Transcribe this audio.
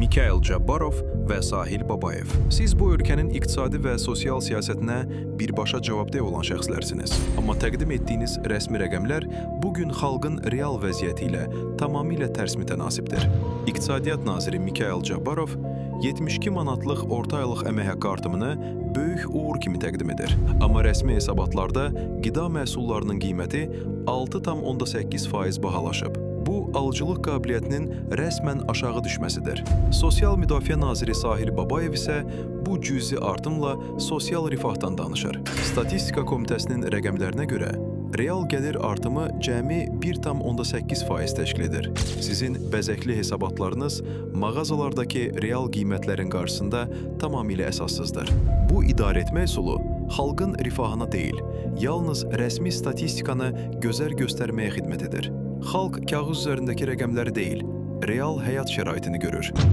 Mikayıl Cabbarov və Sahil Babayev. Siz bu ölkənin iqtisadi və sosial siyasətinə birbaşa cavabdeh olan şəxslərsiniz. Amma təqdim etdiyiniz rəsmi rəqəmlər bugün xalqın real vəziyyəti ilə tamamilə tərs mütənasibdir. İqtisadiyyat naziri Mikayıl Cabbarov 72 manatlıq orta aylıq əmək haqqı artımını böyük uğur kimi təqdim edir. Amma rəsmi hesabatlarda qida məhsullarının qiyməti 6,8% bahalaşıb. Bu, alıcılıq qabiliyyətinin rəsmən aşağı düşməsidir. Sosial Müdafiə naziri Sahil Babayev isə bu cüzi artımla sosial rifahdan danışır. Statistika Komitəsinin rəqəmlərinə görə, real gəlir artımı cəmi 1,8% təşkil edir. Sizin bəzəkli hesabatlarınız mağazalardakı real qiymətlərin qarşısında tamamilə əsassızdır. Bu idarəetmə üsulu xalqın rifahına deyil, yalnız rəsmi statistikanı gözəl göstərməyə xidmət edir. Xalq kağız üzərindəki rəqəmləri deyil, real həyat şəraitini görür.